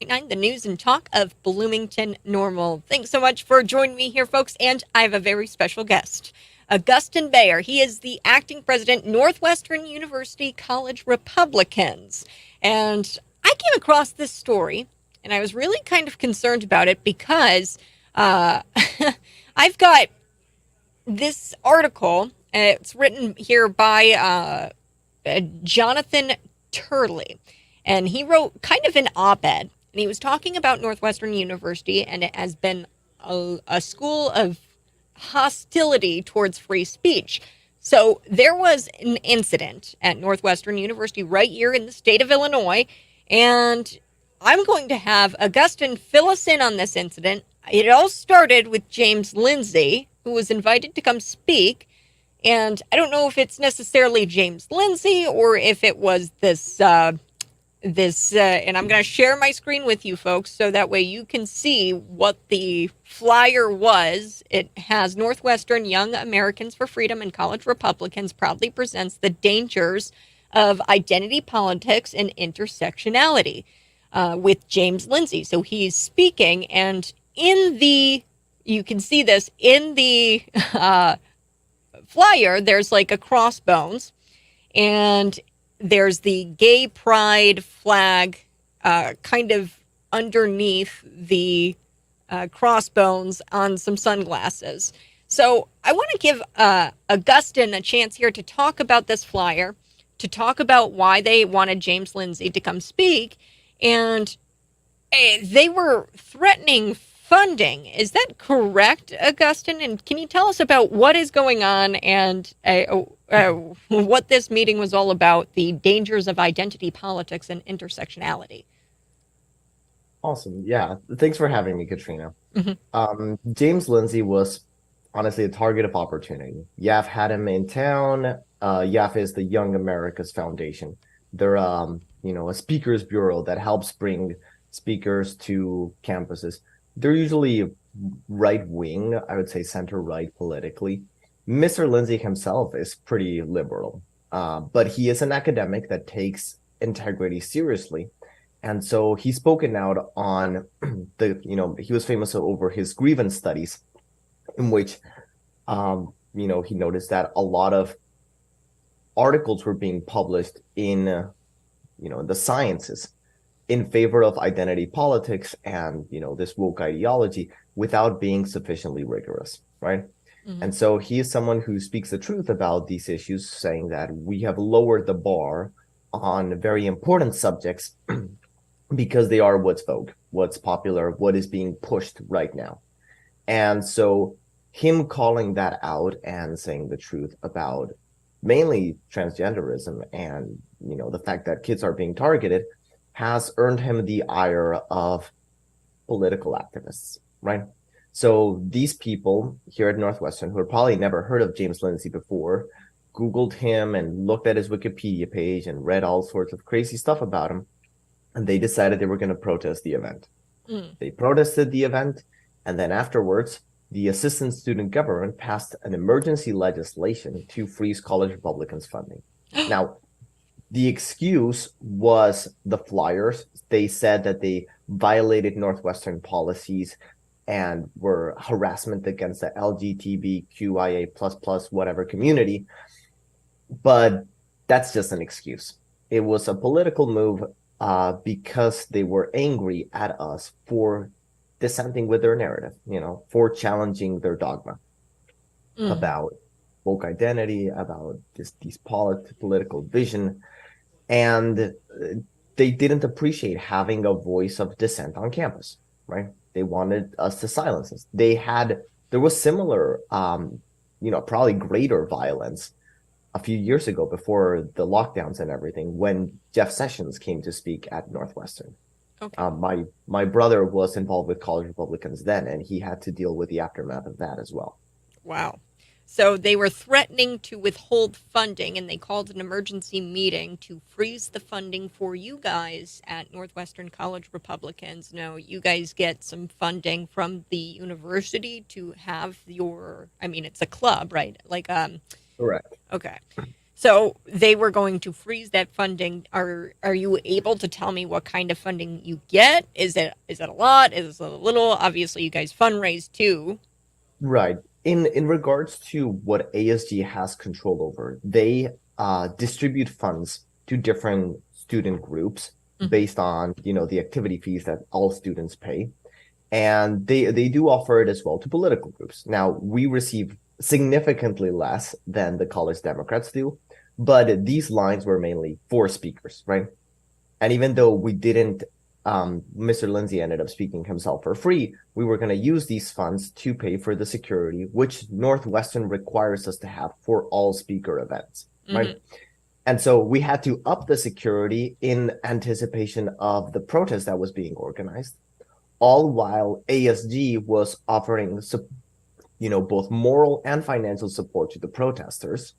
101.9, the news and talk of Bloomington Normal. Thanks so much for joining me here, folks. And I have a very special guest, Agustin Bayer. He is the acting president, Northwestern University College Republicans. And I came across this story, and I was really kind of concerned about it because I've got this article. It's written here by Jonathan Turley. And he wrote kind of an op-ed, and he was talking about Northwestern University, and it has been a school of hostility towards free speech. So there was an incident at Northwestern University right here in the state of Illinois, and I'm going to have Agustin fill us in on this incident. It all started with James Lindsey, who was invited to come speak, and I don't know if it's necessarily James Lindsey or if it was this, and I'm going to share my screen with you folks so that way you can see what the flyer was. It has Northwestern Young Americans for Freedom and College Republicans proudly presents the dangers of identity politics and intersectionality with James Lindsey. So he's speaking, and you can see this in the flyer, there's like a crossbones, and there's the gay pride flag kind of underneath the crossbones on some sunglasses. So I want to give Agustin a chance here to talk about this flyer, to talk about why they wanted James Lindsey to come speak. And they were threatening funding. Is that correct, Agustin? And can you tell us about what is going on and what this meeting was all about, the dangers of identity politics and intersectionality? Awesome. Yeah. Thanks for having me, Katrina. Mm-hmm. James Lindsey was honestly a target of opportunity. YAF had him in town. YAF is the Young Americas Foundation. They're, a speakers bureau that helps bring speakers to campuses. They're usually right wing, I would say center right politically. Mr. Lindsey himself is pretty liberal, but he is an academic that takes integrity seriously. And so he's spoken out on he was famous over his grievance studies, in which, he noticed that a lot of articles were being published in, the sciences in favor of identity politics and, this woke ideology without being sufficiently rigorous, right? Mm-hmm. And so he is someone who speaks the truth about these issues, saying that we have lowered the bar on very important subjects because they are what's vogue, what's popular, what is being pushed right now. And so him calling that out and saying the truth about mainly transgenderism and, the fact that kids are being targeted has earned him the ire of political activists, right? So these people here at Northwestern, who had probably never heard of James Lindsey before, Googled him and looked at his Wikipedia page and read all sorts of crazy stuff about him. And they decided they were going to protest the event. They protested the event. And then afterwards, the assistant student government passed an emergency legislation to freeze college Republicans' funding. Now, the excuse was the flyers. They said that they violated Northwestern policies and were harassment against the LGBTQIA++ whatever community. But that's just an excuse. It was a political move because they were angry at us for dissenting with their narrative, for challenging their dogma about woke identity, about these political vision. And they didn't appreciate having a voice of dissent on campus, right? They wanted us to silence us. There was similar, probably greater violence a few years ago before the lockdowns and everything, when Jeff Sessions came to speak at Northwestern. Okay. My brother was involved with college Republicans then, and he had to deal with the aftermath of that as well. Wow. So they were threatening to withhold funding, and they called an emergency meeting to freeze the funding for you guys at Northwestern College Republicans. Now, you guys get some funding from the university to have it's a club, right? Correct. Okay. So they were going to freeze that funding. Are you able to tell me what kind of funding you get? Is it a lot? Is it a little? Obviously, you guys fundraise too. Right. In regards to what ASG has control over, they distribute funds to different student groups Hmm. based on, the activity fees that all students pay. And they do offer it as well to political groups. Now, we receive significantly less than the college Democrats do, but these lines were mainly for speakers, right? And even though we didn't, Mr. Lindsey ended up speaking himself for free, we were going to use these funds to pay for the security, which Northwestern requires us to have for all speaker events, right? Hmm. And so we had to up the security in anticipation of the protest that was being organized, all while ASG was offering, both moral and financial support to the protesters.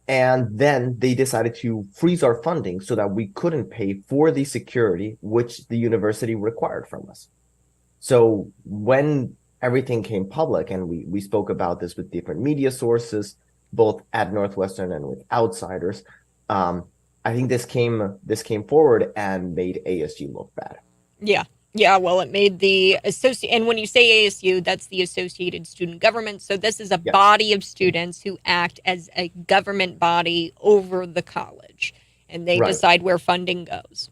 And then they decided to freeze our funding so that we couldn't pay for the security which the university required from us. So when everything came public, and we spoke about this with different media sources, both at Northwestern and with outsiders, I think this came forward and made ASG look bad. Yeah. Yeah, well, it made the and when you say ASU, that's the Associated Student Government. So this is a Yes. body of students who act as a government body over the college, and they Right. decide where funding goes.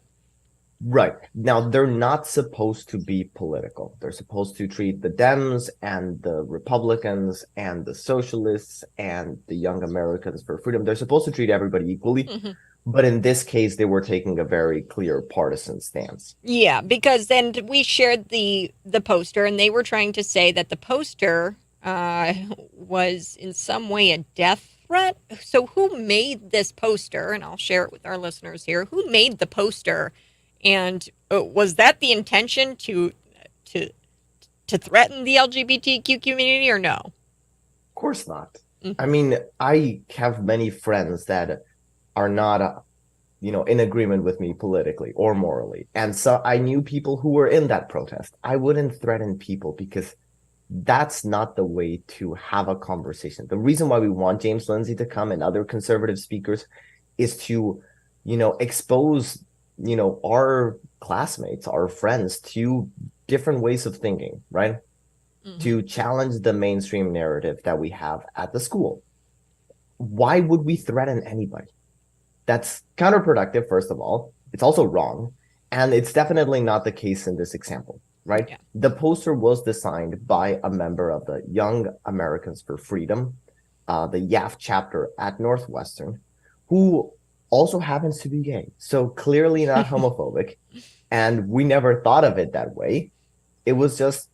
Right. Now, they're not supposed to be political. They're supposed to treat the Dems and the Republicans and the Socialists and the Young Americans for Freedom. They're supposed to treat everybody equally. Hmm. But in this case, they were taking a very clear partisan stance. Yeah, because then we shared the poster, and they were trying to say that the poster was in some way a death threat. So who made this poster? And I'll share it with our listeners here. Who made the poster? And was that the intention to to threaten the LGBTQ community or no? Of course not. I Hmm. mean, I have many friends that are not, in agreement with me politically or morally. And so I knew people who were in that protest. I wouldn't threaten people because that's not the way to have a conversation. The reason why we want James Lindsey to come and other conservative speakers is to, expose, our classmates, our friends to different ways of thinking, right? Hmm. To challenge the mainstream narrative that we have at the school. Why would we threaten anybody? That's counterproductive, first of all. It's also wrong. And it's definitely not the case in this example, right? Yeah. The poster was designed by a member of the Young Americans for Freedom, the YAF chapter at Northwestern, who also happens to be gay. So clearly not homophobic. And we never thought of it that way. It was just,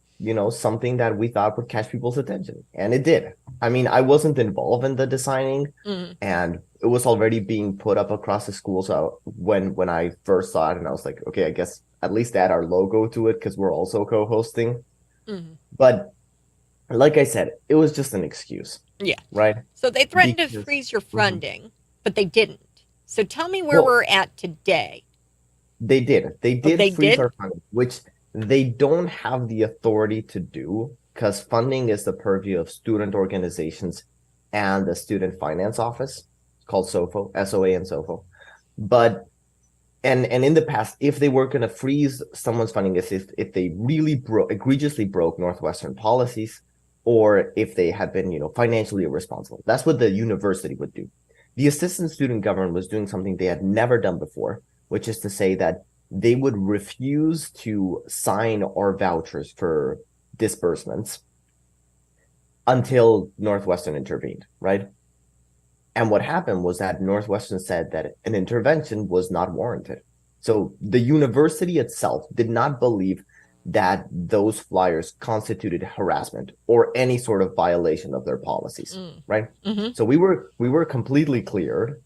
something that we thought would catch people's attention. And it did. I mean, I wasn't involved in the designing, Hmm. and it was already being put up across the school. So when I first saw it, and I was like, okay, I guess at least add our logo to it because we're also co-hosting. Hmm. But like I said, it was just an excuse, Yeah. right? So they threatened to Because freeze your Mhm. funding, but they didn't. So tell me where Well, we're at today. they did. They Oh, did they freeze did? our funding, which they don't have the authority to do because funding is the purview of student organizations and the student finance office called SOFO, SOA and SOFO. But and in the past, if they were going to freeze someone's funding, is if they really egregiously broke Northwestern policies, or if they had been, financially irresponsible. That's what the university would do. The assistant student government was doing something they had never done before, which is to say that they would refuse to sign our vouchers for disbursements until Northwestern intervened, right? And what happened was that Northwestern said that an intervention was not warranted. So the university itself did not believe that those flyers constituted harassment or any sort of violation of their policies, Mm. right? Hmm. So we were completely cleared,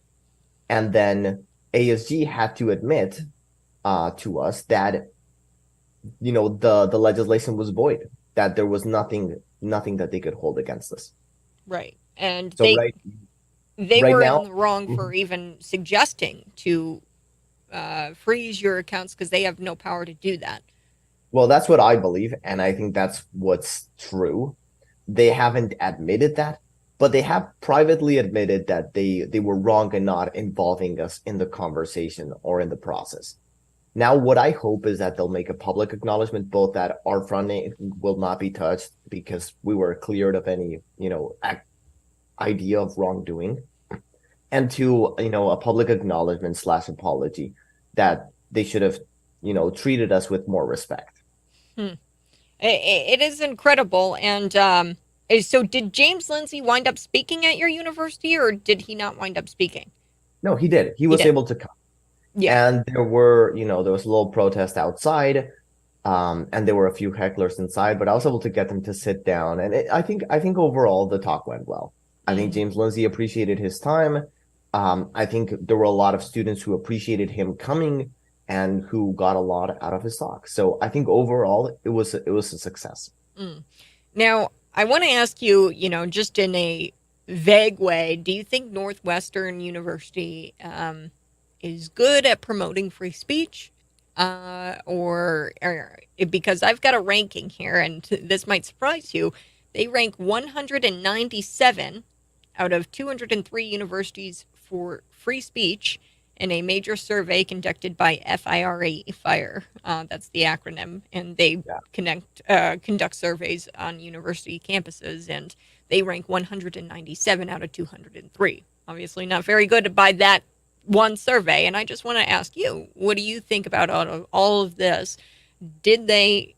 and then ASG had to admit to us that the legislation was void, that there was nothing that they could hold against us. Right. And So they right were in now. the wrong Mhm. for even suggesting to freeze your accounts because they have no power to do that. Well, that's what I believe, and I think that's what's true. They haven't admitted that, but they have privately admitted that they were wrong in not involving us in the conversation or in the process. Now, what I hope is that they'll make a public acknowledgement, both that our funding will not be touched because we were cleared of any, idea of wrongdoing, and to, a public acknowledgement slash apology that they should have, treated us with more respect. Hmm. It is incredible. And so, did James Lindsey wind up speaking at your university, or did he not wind up speaking? No, he did. He He was did. able to come. Yeah. And there was a little protest outside, and there were a few hecklers inside, but I was able to get them to sit down. And I think overall the talk went well. I think Mm. James Lindsay appreciated his time. I think there were a lot of students who appreciated him coming and who got a lot out of his talk. So I think overall it was a success. Mm. Now, I want to ask you, just in a vague way, do you think Northwestern University is good at promoting free speech? Or because I've got a ranking here, and this might surprise you, they rank 197 out of 203 universities for free speech in a major survey conducted by FIRE. That's the acronym, and they Yeah. conduct surveys on university campuses, and they rank 197 out of 203. Obviously, not very good by that one survey. And I just want to ask you, what do you think about all of this? Did they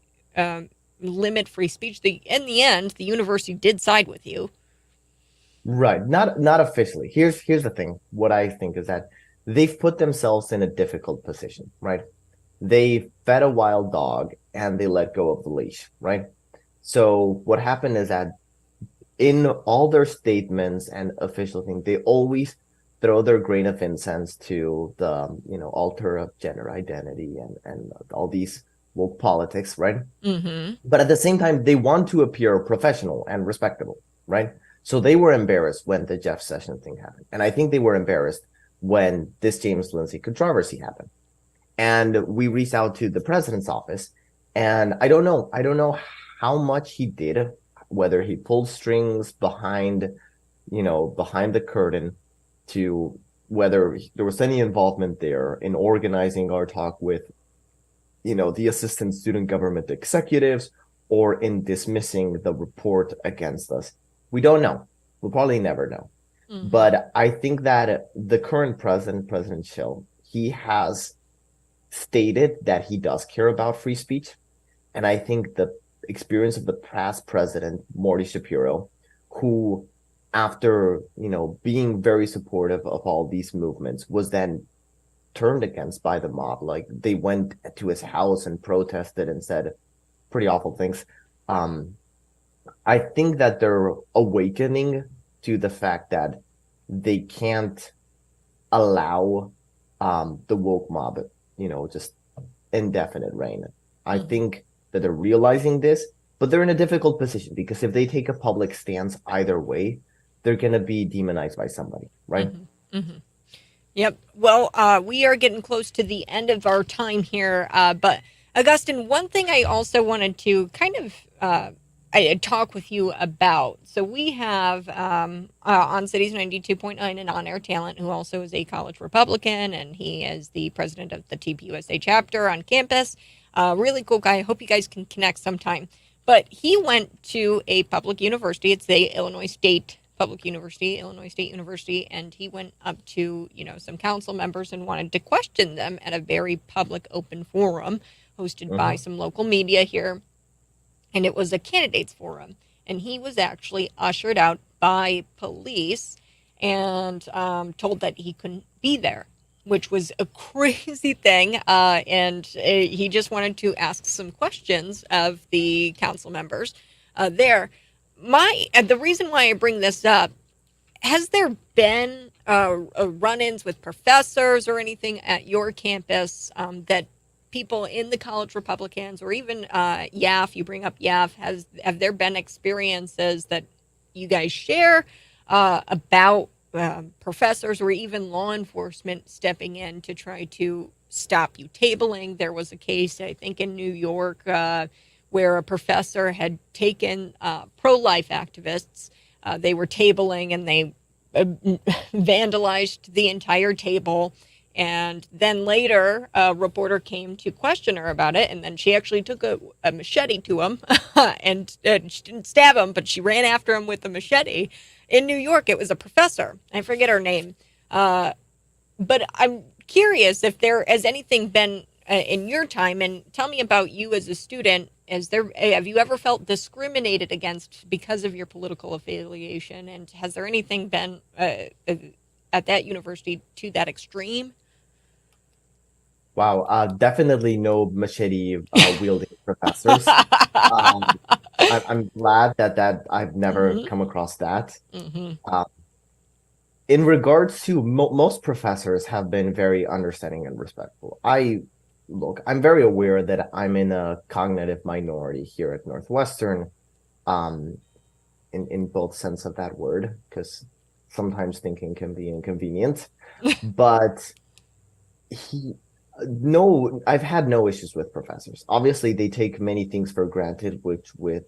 limit free speech? In the end, the university did side with you. Right. Not officially. Here's the thing. What I think is that they've put themselves in a difficult position, right? They fed a wild dog and they let go of the leash, right? So what happened is that in all their statements and official things, they always throw their grain of incense to the, altar of gender identity and all these woke politics, right? Mm-hmm. But at the same time, they want to appear professional and respectable, right? So they were embarrassed when the Jeff Sessions thing happened. And I think they were embarrassed when this James Lindsay controversy happened. And we reached out to the president's office, and I don't know. I don't know how much he did, whether he pulled strings behind the curtain, to whether there was any involvement there in organizing our talk with, the assistant student government executives, or in dismissing the report against us. We don't know. We'll probably never know. Mm-hmm. But I think that the current president, President Schill, he has stated that he does care about free speech. And I think the experience of the past president, Morty Shapiro, who, after, being very supportive of all these movements, was then turned against by the mob. Like, they went to his house and protested and said pretty awful things. I think that they're awakening to the fact that they can't allow the woke mob, just indefinite reign. I think that they're realizing this, but they're in a difficult position because if they take a public stance either way, they're going to be demonized by somebody, right? Mm-hmm. Mm-hmm. Yep. Well, we are getting close to the end of our time here. But Augustin, one thing I also wanted to kind of talk with you about. So we have on Cities 92.9 an on-air talent who also is a college Republican, and he is the president of the TPUSA chapter on campus. Really cool guy. I hope you guys can connect sometime. But he went to a public university. It's the Illinois State Public University, Illinois State University, and he went up to, some council members and wanted to question them at a very public open forum hosted by some local media here. And it was a candidates forum. And he was actually ushered out by police and told that he couldn't be there, which was a crazy thing. And he just wanted to ask some questions of the council members there. The reason why I bring this up, has there been run-ins with professors or anything at your campus that people in the college Republicans, or even YAF, you bring up YAF, have there been experiences that you guys share about professors or even law enforcement stepping in to try to stop you tabling? There was a case, I think, in New York where a professor had taken pro-life activists They were tabling and they vandalized the entire table. And then later, a reporter came to question her about it, and then she actually took a machete to him, and she didn't stab him, but she ran after him with a machete. In New York, it was a professor. I forget her name. But I'm curious if there has anything been in your time, and tell me about you as a student. Have you ever felt discriminated against because of your political affiliation, and has there anything been at that university to that extreme? Wow, definitely no machete wielding professors. Um, I'm glad that I've never Hmm. come across that. Hmm. Uh, in regards to most professors have been very understanding and respectful. I'm very aware that I'm in a cognitive minority here at Northwestern, um, in both sense of that word, because sometimes thinking can be inconvenient. But he no I've had no issues with professors. Obviously they take many things for granted, which with